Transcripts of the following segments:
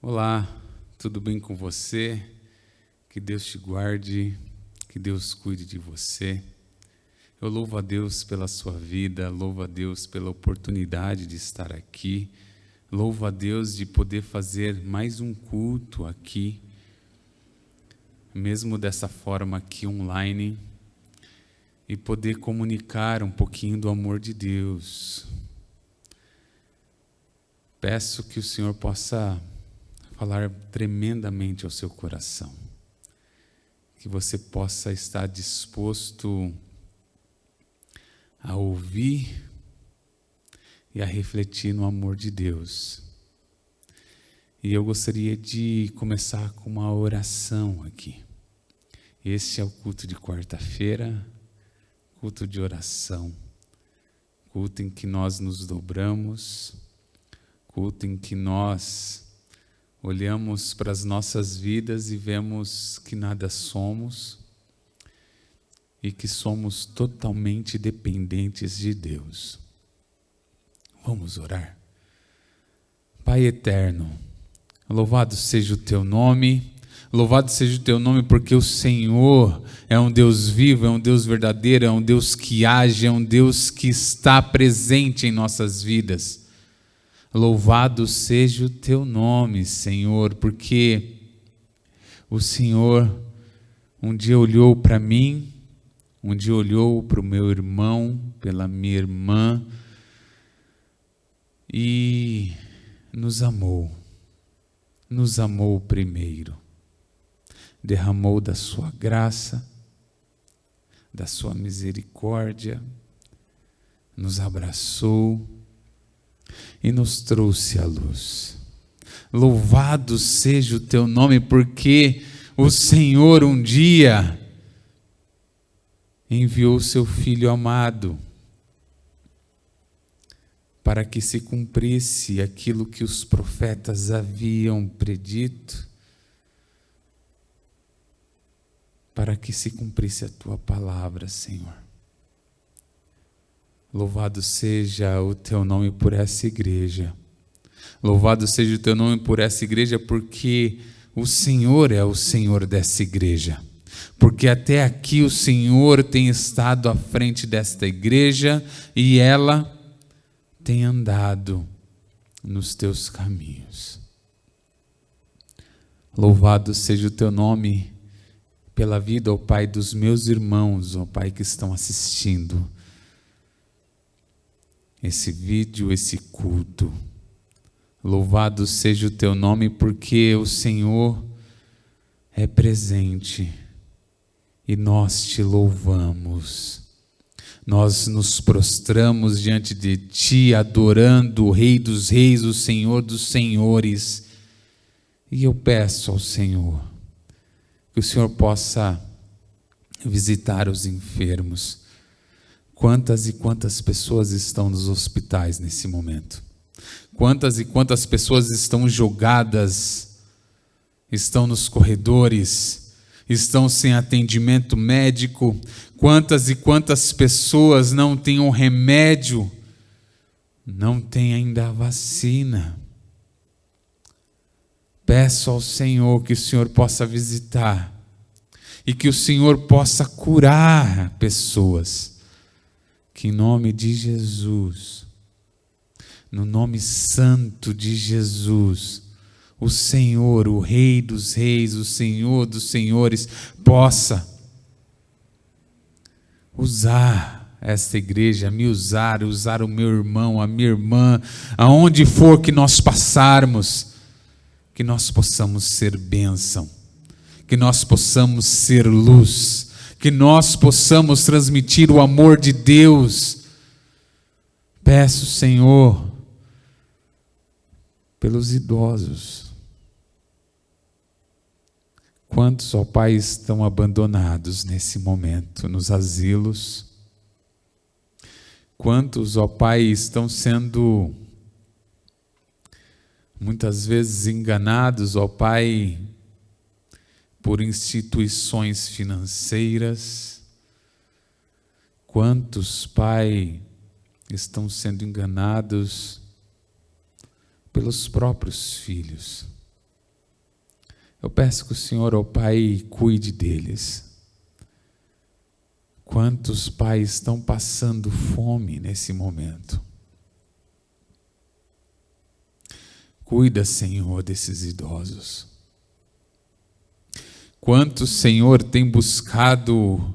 Olá, tudo bem com você? Que Deus te guarde, que Deus cuide de você. Eu louvo a Deus pela sua vida, louvo a Deus pela oportunidade de estar aqui, louvo a Deus de poder fazer mais um culto aqui, mesmo dessa forma aqui online, e poder comunicar um pouquinho do amor de Deus. Peço que o Senhor possa falar tremendamente ao seu coração, que você possa estar disposto a ouvir e a refletir no amor de Deus. E eu gostaria de começar com uma oração aqui. Este é o culto de quarta-feira, culto de oração, culto em que nós nos dobramos, culto em que nós olhamos para as nossas vidas e vemos que nada somos e que somos totalmente dependentes de Deus. Vamos orar. Pai eterno, louvado seja o teu nome, louvado seja o teu nome porque o Senhor é um Deus vivo, é um Deus verdadeiro, é um Deus que age, é um Deus que está presente em nossas vidas. Louvado seja o teu nome, Senhor, porque o Senhor um dia olhou para mim, um dia olhou para o meu irmão, pela minha irmã e nos amou primeiro, derramou da sua graça, da sua misericórdia, nos abraçou e nos trouxe à luz. Louvado seja o teu nome, porque o Senhor um dia enviou o seu Filho amado para que se cumprisse aquilo que os profetas haviam predito, para que se cumprisse a tua palavra, Senhor. Louvado seja o teu nome por essa igreja. Louvado seja o teu nome por essa igreja, porque o Senhor é o Senhor dessa igreja. Porque até aqui o Senhor tem estado à frente desta igreja e ela tem andado nos teus caminhos. Louvado seja o teu nome pela vida, ó Pai, dos meus irmãos, ó Pai, que estão assistindo esse vídeo, esse culto. Louvado seja o teu nome, porque o Senhor é presente e nós te louvamos. Nós nos prostramos diante de ti, adorando o Rei dos Reis, o Senhor dos Senhores. E eu peço ao Senhor que o Senhor possa visitar os enfermos. Quantas e quantas pessoas estão nos hospitais nesse momento? Quantas e quantas pessoas estão jogadas, estão nos corredores, estão sem atendimento médico? Quantas e quantas pessoas não têm um remédio, não têm ainda a vacina? Peço ao Senhor que o Senhor possa visitar e que o Senhor possa curar pessoas. Que em nome de Jesus, no nome santo de Jesus, o Senhor, o Rei dos Reis, o Senhor dos Senhores, possa usar esta igreja, me usar o meu irmão, a minha irmã, aonde for que nós passarmos, que nós possamos ser bênção, que nós possamos ser luz, que nós possamos transmitir o amor de Deus. Peço, Senhor, pelos idosos. Quantos, ó Pai, estão abandonados nesse momento nos asilos? Quantos, ó Pai, estão sendo muitas vezes enganados, ó Pai, por instituições financeiras? Quantos, Pai, estão sendo enganados pelos próprios filhos? Eu peço que o Senhor, ó Pai, cuide deles. Quantos pais estão passando fome nesse momento? Cuida, Senhor, desses idosos. Quantos, Senhor, tem buscado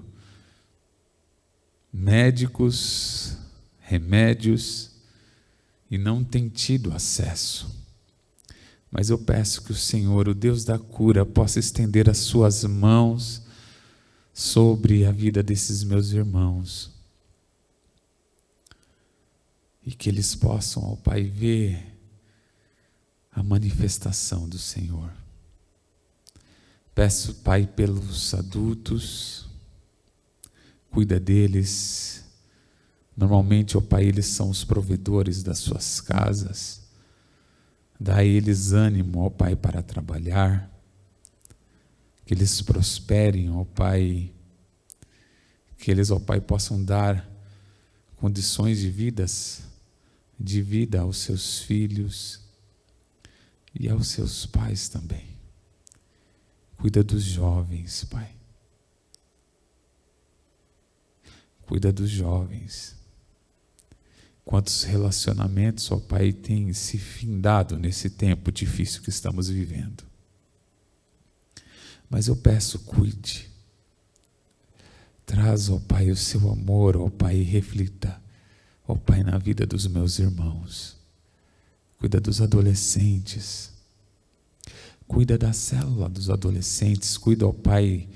médicos, remédios e não tem tido acesso? Mas eu peço que o Senhor, o Deus da cura, possa estender as suas mãos sobre a vida desses meus irmãos e que eles possam, ó Pai, ver a manifestação do Senhor. Peço, Pai, pelos adultos, cuida deles. Normalmente, ó Pai, eles são os provedores das suas casas. Dá a eles ânimo, ó Pai, para trabalhar. Que eles prosperem, ó Pai. Que eles, ó Pai, possam dar condições de vida aos seus filhos e aos seus pais também. Cuida dos jovens, Pai. Cuida dos jovens. Quantos relacionamentos, ó Pai, têm se findado nesse tempo difícil que estamos vivendo. Mas eu peço, cuide. Traz, ó Pai, o seu amor, ó Pai, e reflita, ó Pai, na vida dos meus irmãos. Cuida dos adolescentes. Cuida da célula dos adolescentes. Cuida, ó Pai,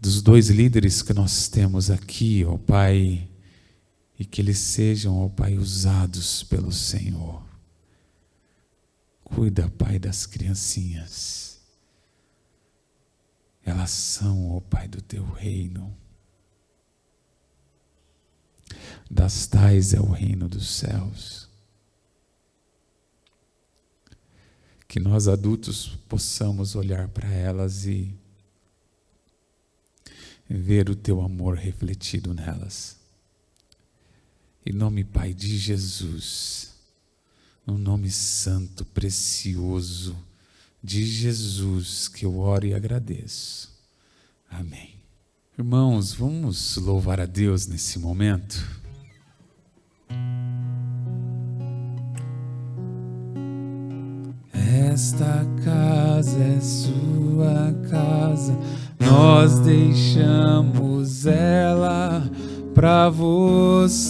dos 2 líderes que nós temos aqui, ó Pai, e que eles sejam, ó Pai, usados pelo Senhor. Cuida, Pai, das criancinhas. Elas são, ó Pai, do Teu reino. Das tais é o reino dos céus. Que nós adultos possamos olhar para elas e ver o Teu amor refletido nelas. Em nome, Pai, de Jesus, no nome santo, precioso de Jesus, que eu oro e agradeço. Amém. Irmãos, vamos louvar a Deus nesse momento? Esta casa é sua casa, nós deixamos ela pra você,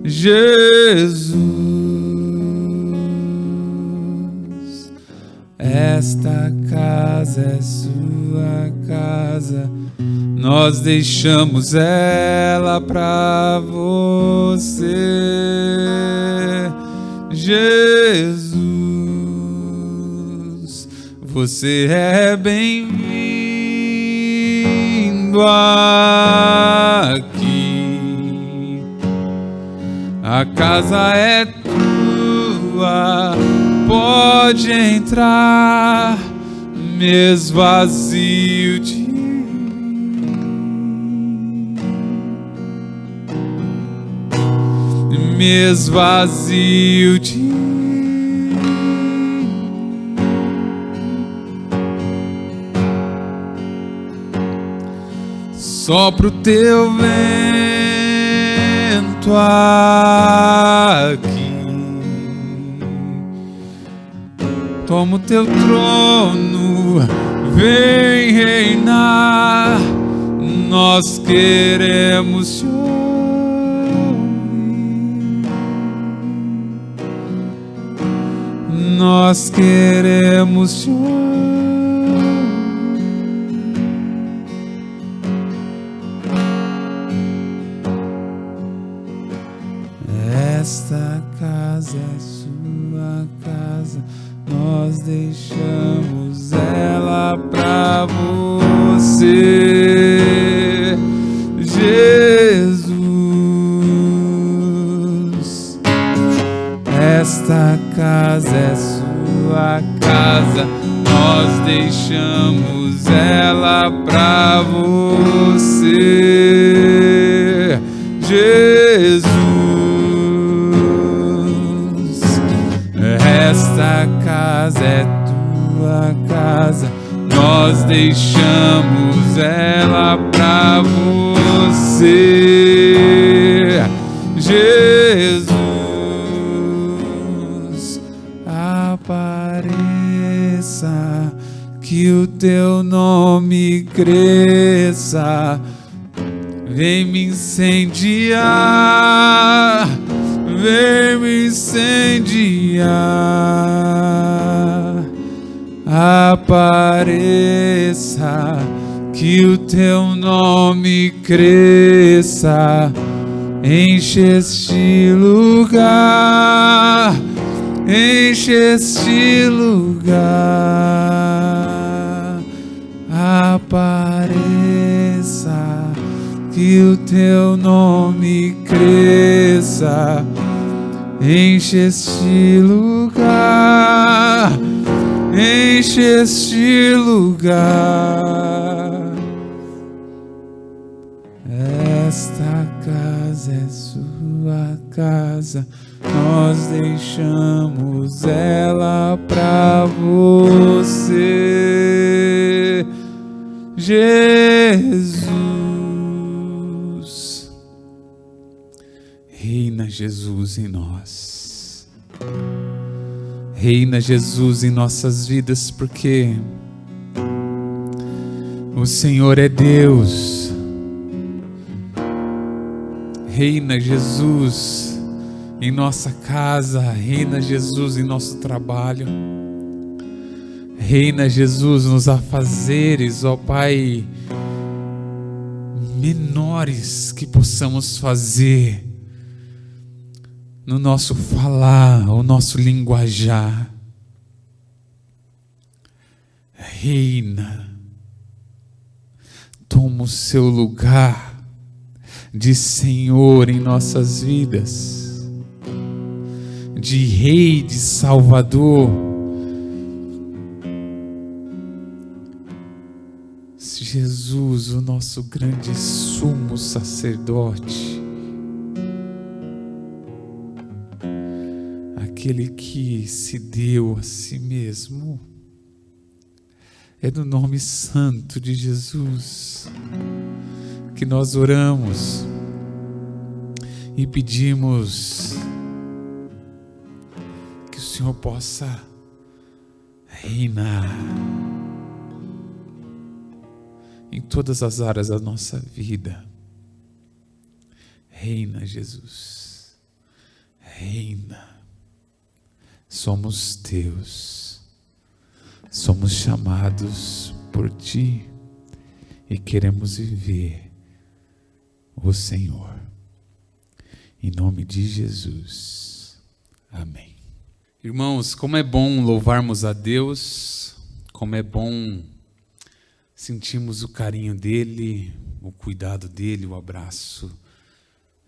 Jesus. Esta casa é sua casa, nós deixamos ela pra você, Jesus. Você é bem-vindo aqui. A casa é tua, pode entrar, me esvazio de me esvazio de sopra o teu vento aqui, toma o teu trono, vem reinar, nós queremos te ouvir, nós queremos te ouvir. Esta casa é sua casa, nós deixamos ela pra você, Jesus. Esta casa é sua casa, nós deixamos ela pra você, Jesus. Esta casa é sua casa, nós deixamos ela pra você. Jesus, apareça, que o teu nome cresça, vem me incendiar, vem me incendiar. Apareça, que o teu nome cresça, enche este lugar, enche este lugar. Apareça, que o teu nome cresça, enche este lugar, enche este lugar. Esta casa é sua casa, nós deixamos ela pra você. Jesus, reina Jesus em nós, reina Jesus em nossas vidas, porque o Senhor é Deus. Reina Jesus em nossa casa, reina Jesus em nosso trabalho, reina Jesus nos afazeres, ó Pai, menores que possamos fazer no nosso falar, o nosso linguajar. Reina, toma o seu lugar de Senhor em nossas vidas, de Rei, de Salvador. Jesus, o nosso grande sumo sacerdote, aquele que se deu a si mesmo, é no nome santo de Jesus que nós oramos e pedimos que o Senhor possa reinar em todas as áreas da nossa vida. Reina, Jesus, reina. Somos teus, somos chamados por ti e queremos viver o Senhor. Em nome de Jesus. Amém. Irmãos, como é bom louvarmos a Deus, como é bom sentirmos o carinho dEle, o cuidado dEle, o abraço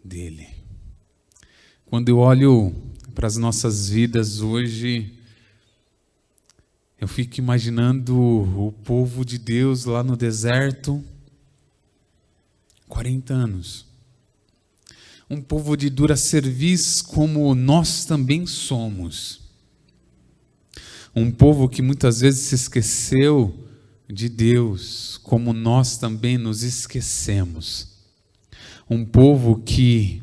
dEle. Quando eu olho para as nossas vidas hoje, eu fico imaginando o povo de Deus lá no deserto, 40 anos. Um povo de dura cerviz como nós também somos. Um povo que muitas vezes se esqueceu de Deus, como nós também nos esquecemos. Um povo que,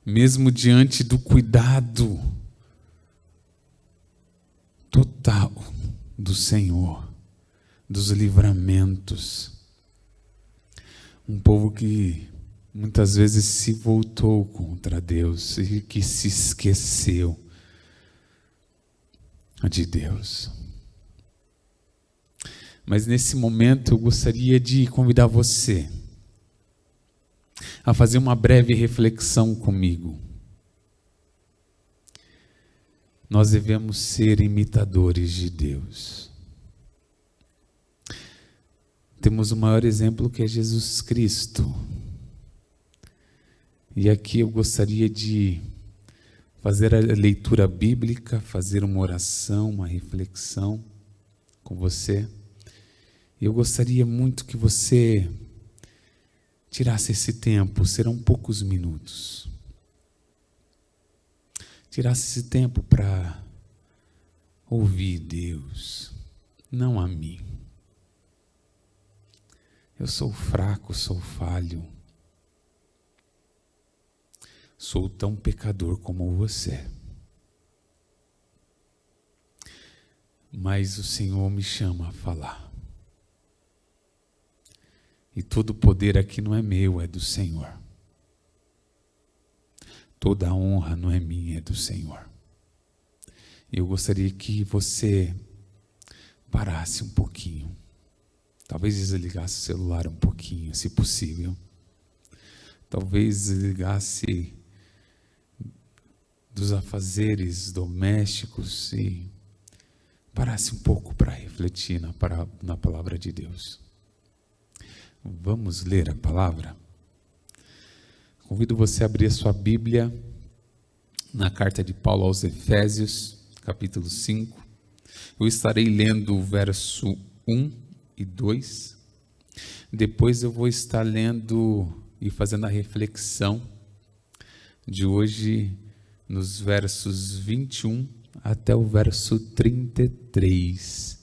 mesmo diante do cuidado total do Senhor, dos livramentos, um povo que muitas vezes se voltou contra Deus e que se esqueceu de Deus. Mas nesse momento eu gostaria de convidar você a fazer uma breve reflexão comigo. Nós devemos ser imitadores de Deus. Temos o maior exemplo, que é Jesus Cristo. E aqui eu gostaria de fazer a leitura bíblica, fazer uma oração, uma reflexão com você. E eu gostaria muito que você tirasse esse tempo, serão poucos minutos. Tirasse esse tempo para ouvir Deus, não a mim. Eu sou fraco, sou falho. Sou tão pecador como você. Mas o Senhor me chama a falar. E todo o poder aqui não é meu, é do Senhor. Toda a honra não é minha, é do Senhor. Eu gostaria que você parasse um pouquinho. Talvez desligasse o celular um pouquinho, se possível. Talvez desligasse dos afazeres domésticos e parasse um pouco para refletir na palavra de Deus. Vamos ler a palavra? Convido você a abrir a sua Bíblia na carta de Paulo aos Efésios, capítulo 5. Eu estarei lendo o verso 1 e 2. Depois eu vou estar lendo e fazendo a reflexão de hoje nos versos 21 até o verso 33.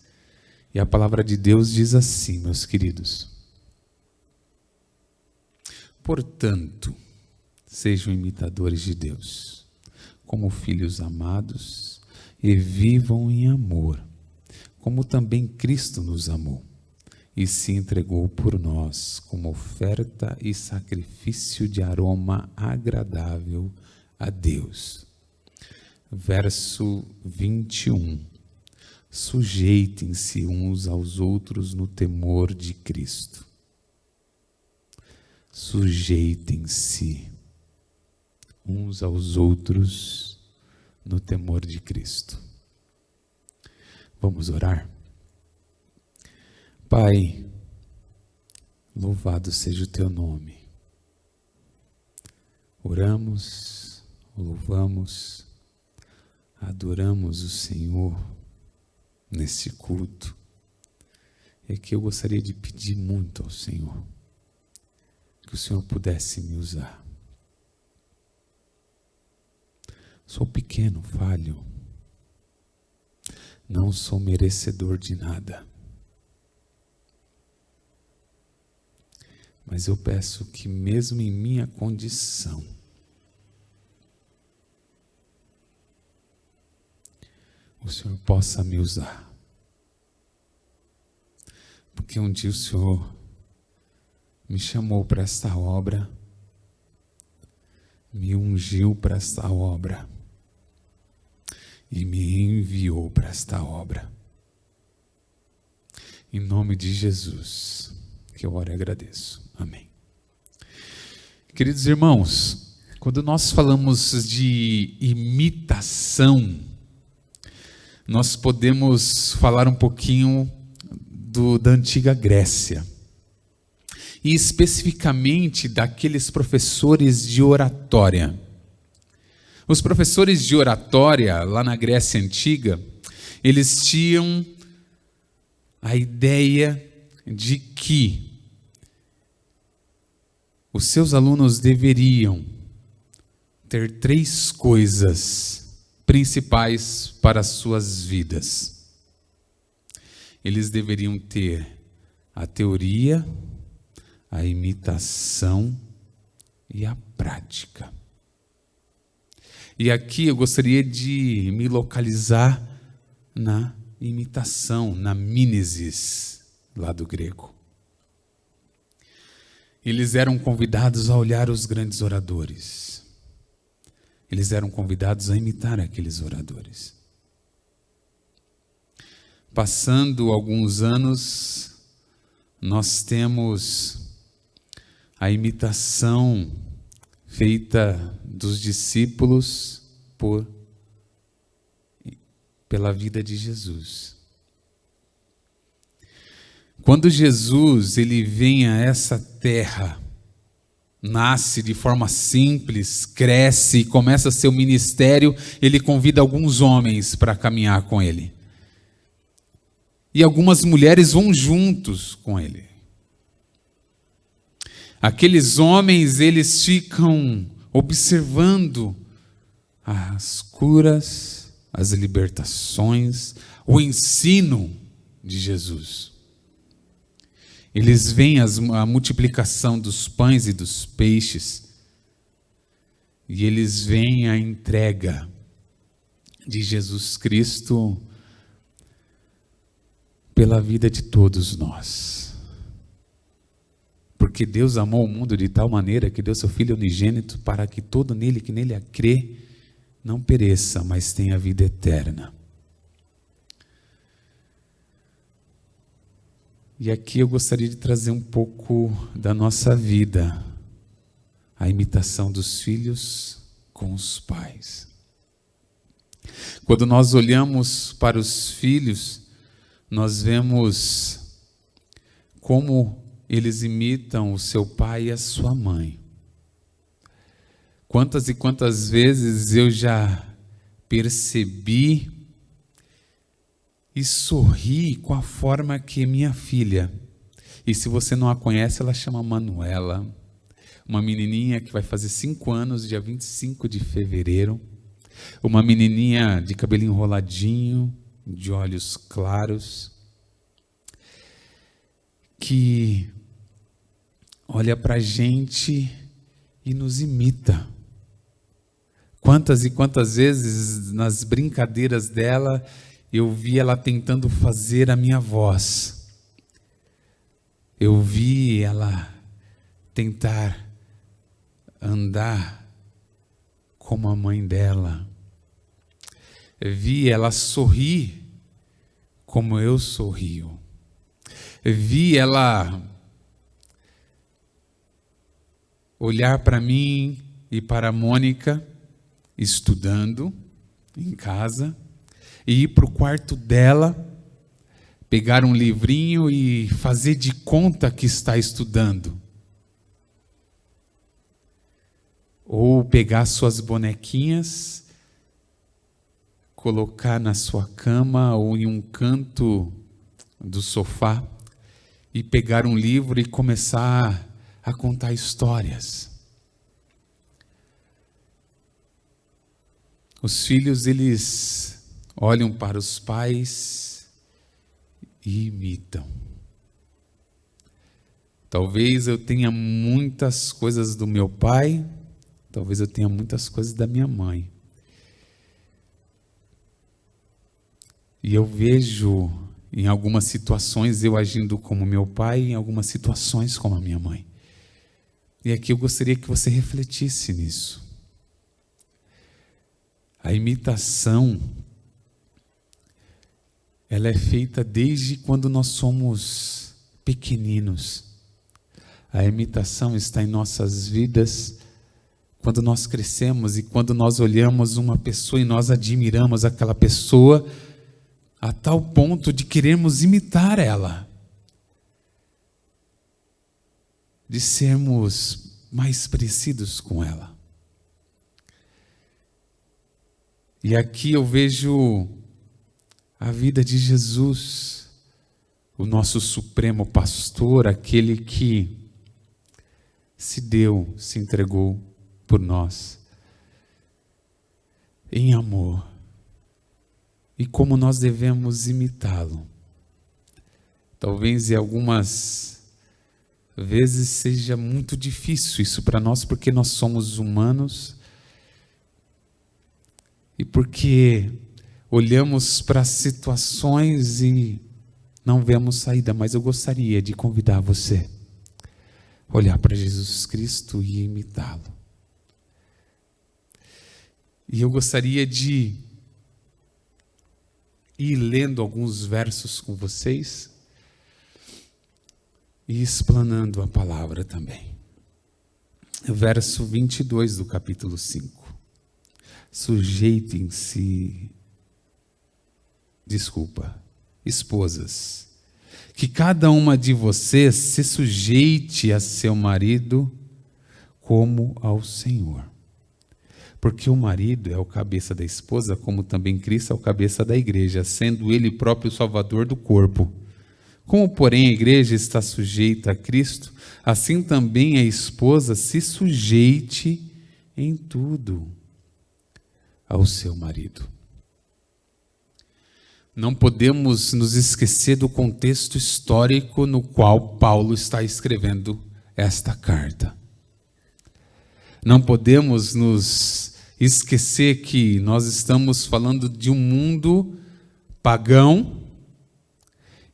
E a palavra de Deus diz assim, meus queridos: portanto, sejam imitadores de Deus, como filhos amados, e vivam em amor, como também Cristo nos amou, e se entregou por nós como oferta e sacrifício de aroma agradável a Deus. Verso 21. Sujeitem-se uns aos outros no temor de Cristo. Sujeitem-se uns aos outros no temor de Cristo. Vamos orar? Pai, louvado seja o teu nome. Oramos, louvamos, adoramos o Senhor nesse culto. É que eu gostaria de pedir muito ao Senhor, que o Senhor pudesse me usar. Sou pequeno, falho, não sou merecedor de nada. Mas eu peço que mesmo em minha condição, o Senhor possa me usar. Porque um dia o Senhor me chamou para esta obra, me ungiu para esta obra e me enviou para esta obra. Em nome de Jesus, que eu oro e agradeço. Amém. Queridos irmãos, quando nós falamos de imitação, nós podemos falar um pouquinho da antiga Grécia. E especificamente daqueles professores de oratória. Os professores de oratória, lá na Grécia Antiga, eles tinham a ideia de que os seus alunos deveriam ter 3 coisas principais para as suas vidas. Eles deveriam ter a teoria, a imitação e a prática. E aqui eu gostaria de me localizar na imitação, na mimesis, lá do grego. Eles eram convidados a olhar os grandes oradores. Eles eram convidados a imitar aqueles oradores. Passando alguns anos, nós temos a imitação feita dos discípulos pela vida de Jesus. Quando Jesus ele vem a essa terra, nasce de forma simples, cresce e começa seu ministério, ele convida alguns homens para caminhar com ele. E algumas mulheres vão juntos com ele. Aqueles homens, eles ficam observando as curas, as libertações, o ensino de Jesus. Eles veem a multiplicação dos pães e dos peixes, e eles veem a entrega de Jesus Cristo pela vida de todos nós. Porque Deus amou o mundo de tal maneira que deu seu Filho unigênito para que todo nele que nele crê não pereça, mas tenha vida eterna. E aqui eu gostaria de trazer um pouco da nossa vida, a imitação dos filhos com os pais. Quando nós olhamos para os filhos, nós vemos como eles imitam o seu pai e a sua mãe. Quantas e quantas vezes eu já percebi e sorri com a forma que minha filha, e se você não a conhece, ela chama Manuela, uma menininha que vai fazer 5 anos, dia 25 de fevereiro, uma menininha de cabelo enroladinho, de olhos claros, que olha para a gente e nos imita. Quantas e quantas vezes nas brincadeiras dela eu vi ela tentando fazer a minha voz. Eu vi ela tentar andar como a mãe dela. Eu vi ela sorrir como eu sorrio. Eu vi ela olhar para mim e para a Mônica estudando em casa e ir para o quarto dela, pegar um livrinho e fazer de conta que está estudando. Ou pegar suas bonequinhas, colocar na sua cama ou em um canto do sofá e pegar um livro e começar a contar histórias. Os filhos, eles olham para os pais e imitam. Talvez eu tenha muitas coisas do meu pai, talvez eu tenha muitas coisas da minha mãe. E eu vejo em algumas situações eu agindo como meu pai, em algumas situações como a minha mãe. E aqui eu gostaria que você refletisse nisso. A imitação, ela é feita desde quando nós somos pequeninos. A imitação está em nossas vidas quando nós crescemos e quando nós olhamos uma pessoa e nós admiramos aquela pessoa a tal ponto de querermos imitar ela, de sermos mais parecidos com ela. E aqui eu vejo a vida de Jesus, o nosso supremo pastor, aquele que se deu, se entregou por nós, em amor. E como nós devemos imitá-lo. Talvez em algumas vezes seja muito difícil isso para nós, porque nós somos humanos e porque olhamos para situações e não vemos saída, mas eu gostaria de convidar você a olhar para Jesus Cristo e imitá-lo. E eu gostaria de ir lendo alguns versos com vocês e explanando a palavra também. Verso 22 do capítulo 5. Sujeitem-se, esposas, que cada uma de vocês se sujeite a seu marido como ao Senhor. Porque o marido é o cabeça da esposa, como também Cristo é o cabeça da igreja, sendo ele próprio o salvador do corpo. Como, porém, a igreja está sujeita a Cristo, assim também a esposa se sujeite em tudo ao seu marido. não podemos nos esquecer do contexto histórico no qual Paulo está escrevendo esta carta. Não podemos nos esquecer que nós estamos falando de um mundo pagão,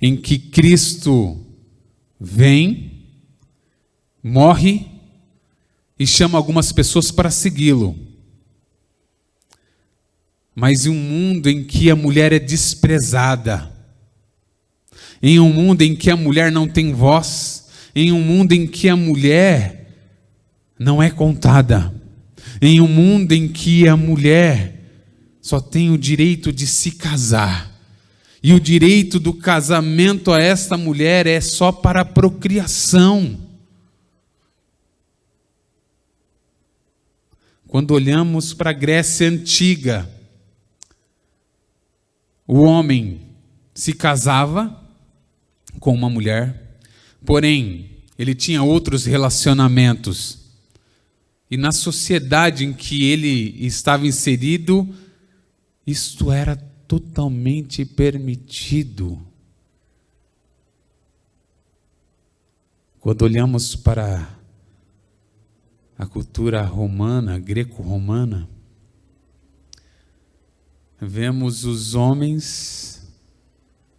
em que Cristo vem, morre e chama algumas pessoas para segui-lo. Mas em um mundo em que a mulher é desprezada, em um mundo em que a mulher não tem voz, em um mundo em que a mulher não é contada, em um mundo em que a mulher só tem o direito de se casar, e o direito do casamento a esta mulher é só para a procriação. Quando olhamos para a Grécia Antiga, o homem se casava com uma mulher, porém, ele tinha outros relacionamentos. E na sociedade em que ele estava inserido, isto era totalmente permitido. Quando olhamos para a cultura romana, greco-romana, vemos os homens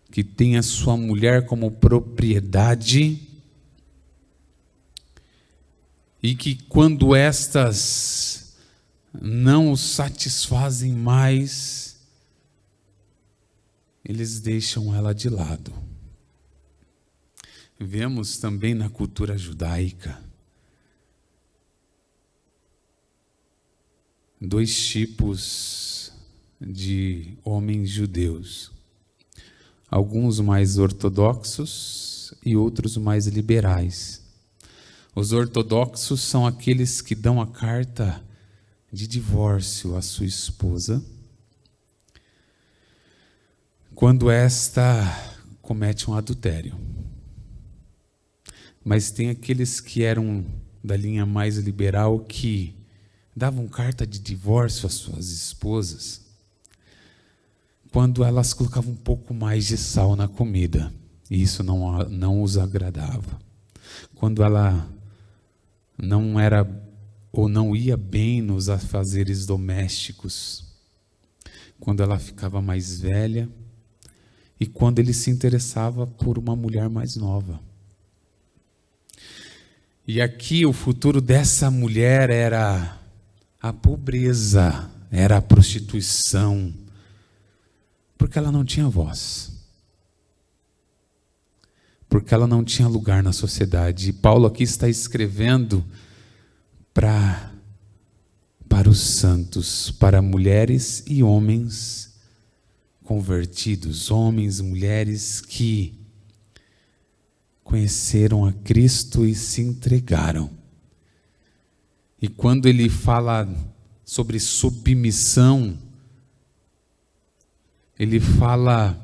que têm a sua mulher como propriedade e que quando estas não os satisfazem mais, eles deixam ela de lado. Vemos também na cultura judaica dois tipos de homens judeus, alguns mais ortodoxos e outros mais liberais. Os ortodoxos são aqueles que dão a carta de divórcio à sua esposa quando esta comete um adultério. Mas tem aqueles que eram da linha mais liberal que davam carta de divórcio às suas esposas quando elas colocavam um pouco mais de sal na comida, e isso não os agradava. Quando ela não era ou não ia bem nos afazeres domésticos, quando ela ficava mais velha e quando ele se interessava por uma mulher mais nova. E aqui o futuro dessa mulher era a pobreza, era a prostituição, porque ela não tinha voz, porque ela não tinha lugar na sociedade. E Paulo aqui está escrevendo para os santos, para mulheres e homens convertidos, homens e mulheres que conheceram a Cristo e se entregaram. E quando ele fala sobre submissão, ele fala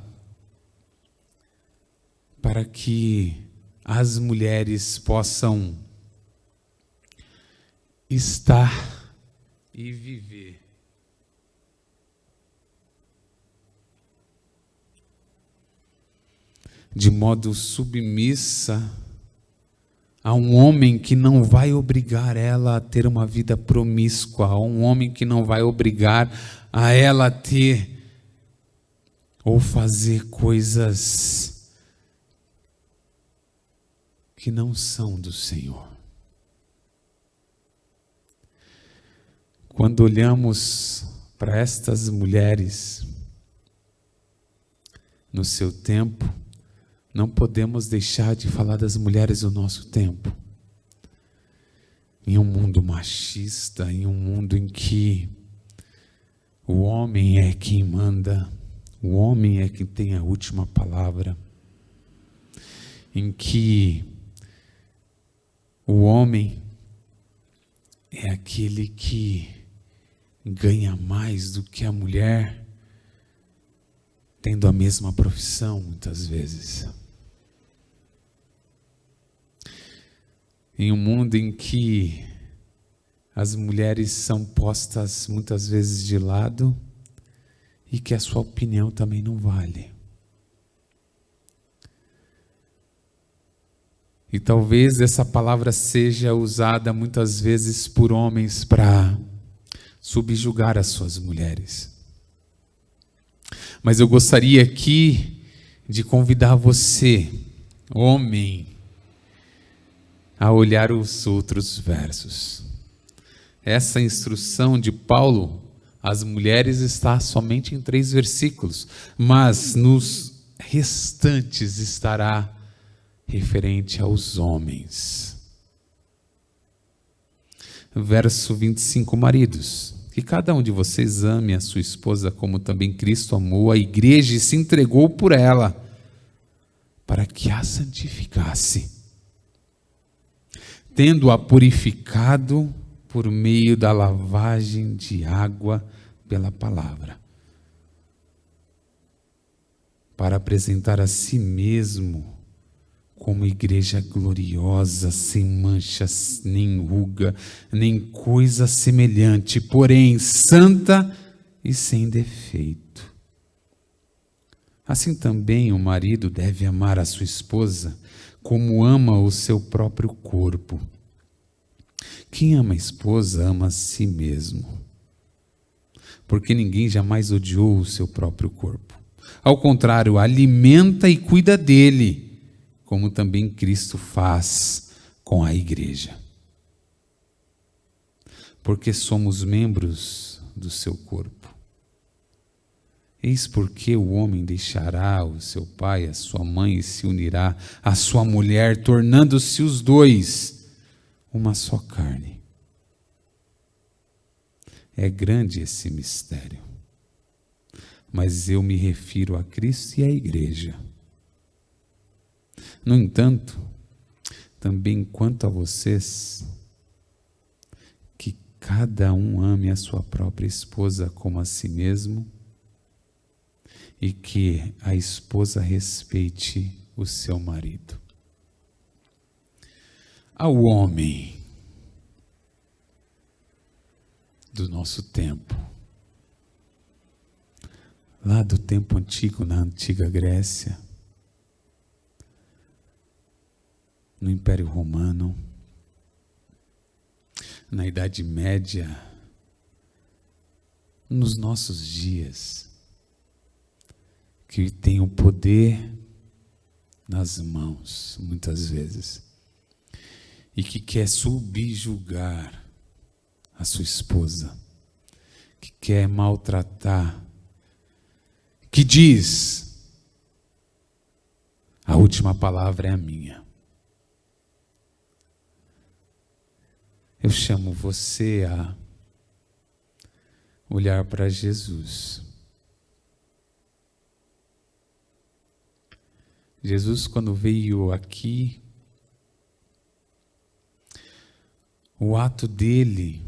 para que as mulheres possam estar e viver de modo submissa a um homem que não vai obrigar ela a ter uma vida promíscua, a um homem que não vai obrigar a ela a ter ou fazer coisas que não são do Senhor. Quando olhamos para estas mulheres no seu tempo, não podemos deixar de falar das mulheres do nosso tempo. Em um mundo machista, em um mundo em que o homem é quem manda, o homem é quem tem a última palavra, em que o homem é aquele que ganha mais do que a mulher, tendo a mesma profissão muitas vezes. Em um mundo em que as mulheres são postas muitas vezes de lado e que a sua opinião também não vale. E talvez essa palavra seja usada muitas vezes por homens para subjugar as suas mulheres. Mas eu gostaria aqui de convidar você, homem, a olhar os outros versos. Essa instrução de Paulo às mulheres está somente em 3 versículos, mas nos restantes estará referente aos homens. Verso 25, maridos, que cada um de vocês ame a sua esposa como também Cristo amou a igreja e se entregou por ela, para que a santificasse, tendo-a purificado por meio da lavagem de água pela palavra, para apresentar a si mesmo como igreja gloriosa, sem manchas, nem ruga, nem coisa semelhante, porém santa e sem defeito. Assim também o marido deve amar a sua esposa como ama o seu próprio corpo. Quem ama a esposa ama a si mesmo, porque ninguém jamais odiou o seu próprio corpo. Ao contrário, alimenta e cuida dele, como também Cristo faz com a igreja. Porque somos membros do seu corpo. Eis porque o homem deixará o seu pai, a sua mãe, e se unirá à sua mulher, tornando-se os dois uma só carne. É grande esse mistério, mas eu me refiro a Cristo e à igreja. No entanto, também quanto a vocês, que cada um ame a sua própria esposa como a si mesmo, e que a esposa respeite o seu marido. Ao homem do nosso tempo, lá do tempo antigo, na antiga Grécia, no Império Romano, na Idade Média, nos nossos dias, que tem o poder nas mãos, muitas vezes, e que quer subjugar a sua esposa, que quer maltratar, que diz: a última palavra é a minha. Eu chamo você a olhar para Jesus. Jesus, quando veio aqui, o ato dele,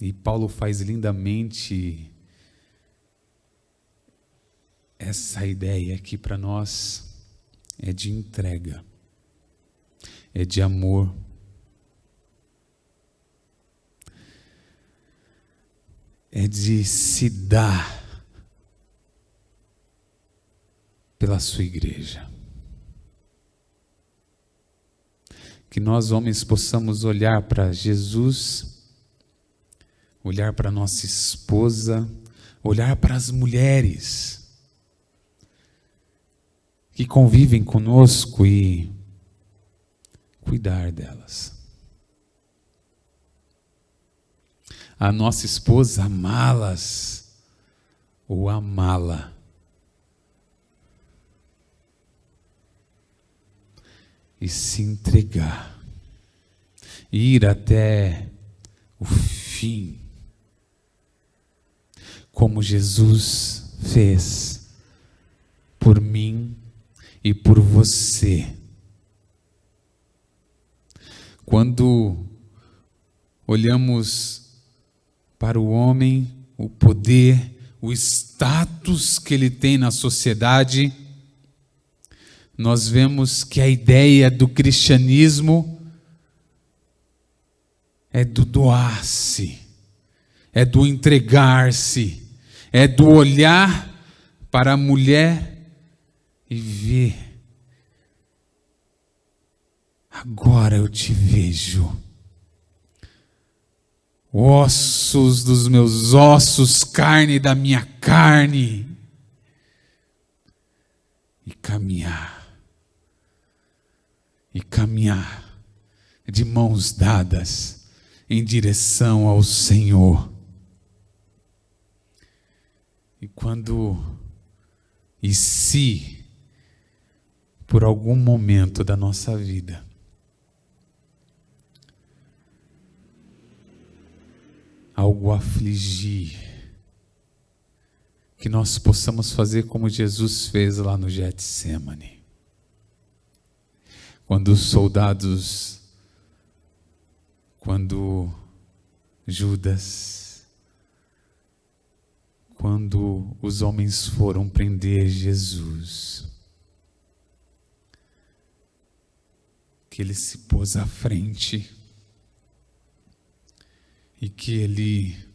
e Paulo faz lindamente essa ideia aqui para nós, é de entrega, é de amor. É de se dar pela sua igreja. Que nós, homens, possamos olhar para Jesus, olhar para nossa esposa, olhar para as mulheres que convivem conosco e cuidar delas. A nossa esposa, amá-las ou amá-la. E se entregar, ir até o fim, como Jesus fez por mim e por você. Quando olhamos para o homem, o poder, o status que ele tem na sociedade, nós vemos que a ideia do cristianismo é do doar-se, é do entregar-se, É do olhar para a mulher e ver: agora eu te vejo. Ossos dos meus ossos, carne da minha carne. E caminhar de mãos dadas em direção ao Senhor. E se por algum momento da nossa vida algo afligir, que nós possamos fazer como Jesus fez lá no Getsêmani. Quando Judas, quando os homens foram prender Jesus, que ele se pôs à frente e que ele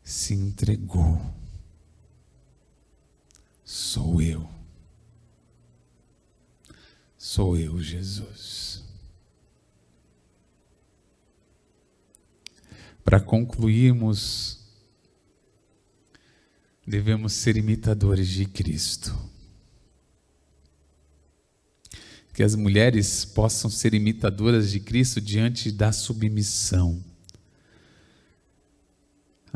se entregou. Sou eu, Jesus. Para concluirmos, devemos ser imitadores de Cristo. Que as mulheres possam ser imitadoras de Cristo diante da submissão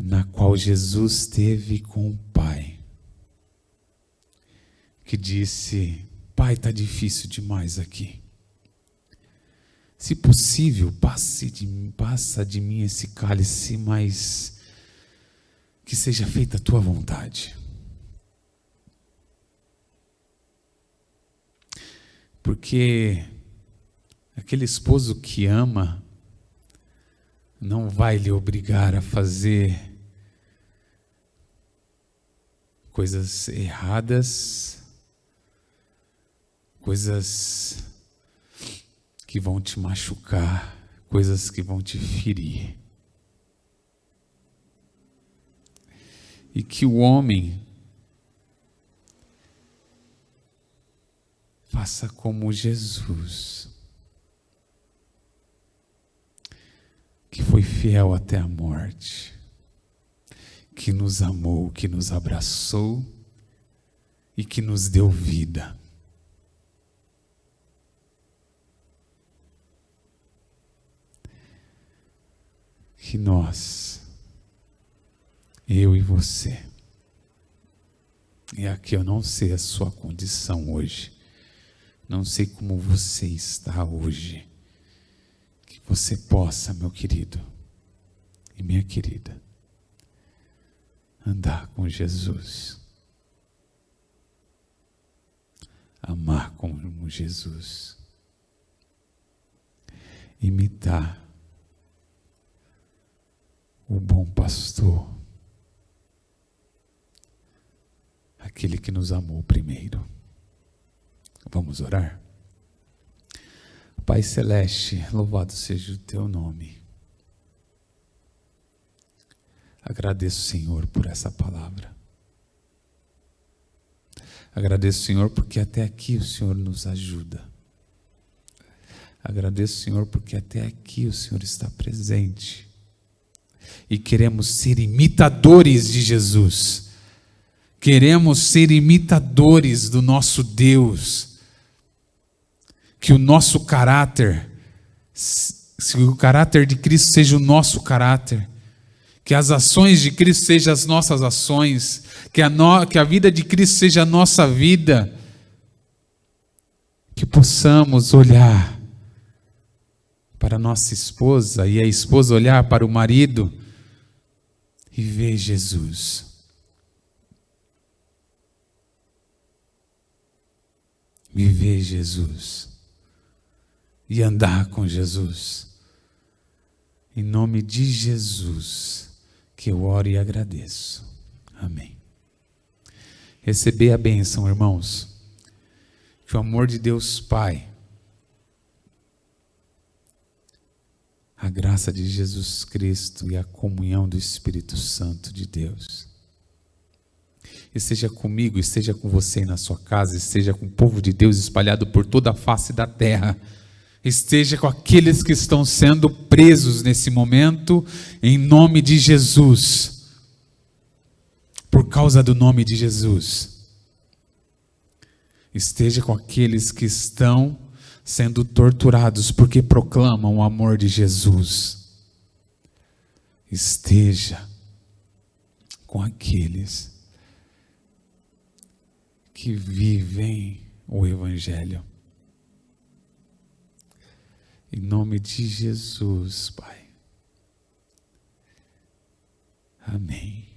na qual Jesus teve com o Pai, que disse: Pai, está difícil demais aqui. Se possível, passa de mim esse cálice, mas que seja feita a tua vontade. Porque aquele esposo que ama não vai lhe obrigar a fazer coisas erradas, coisas que vão te machucar, coisas que vão te ferir. E que o homem faça como Jesus, que foi fiel até a morte, que nos amou, que nos abraçou e que nos deu vida. Que nós, eu e você, e aqui eu não sei a sua condição hoje, não sei como você está hoje, que você possa, meu querido e minha querida, andar com Jesus, amar como Jesus, imitar o bom pastor, aquele que nos amou primeiro. Vamos orar? Pai Celeste, louvado seja o teu nome. Agradeço, Senhor, por essa palavra. Agradeço, Senhor, porque até aqui o Senhor nos ajuda. Agradeço, Senhor, porque até aqui o Senhor está presente. E queremos ser imitadores de Jesus. Queremos ser imitadores do nosso Deus. Que o nosso caráter, se o caráter de Cristo seja o nosso caráter, que as ações de Cristo sejam as nossas ações, que a vida de Cristo seja a nossa vida, que possamos olhar para a nossa esposa e a esposa olhar para o marido e ver Jesus. Viver Jesus e andar com Jesus. Em nome de Jesus que eu oro e agradeço. Amém. Receber a bênção, irmãos. Que o amor de Deus Pai, a graça de Jesus Cristo e a comunhão do Espírito Santo de Deus esteja comigo, esteja com você aí na sua casa, esteja com o povo de Deus espalhado por toda a face da terra, esteja com aqueles que estão sendo presos nesse momento, em nome de Jesus, por causa do nome de Jesus. Esteja com aqueles que estão sendo torturados porque proclamam o amor de Jesus. Esteja com aqueles que vivem o Evangelho. Em nome de Jesus, Pai. Amém.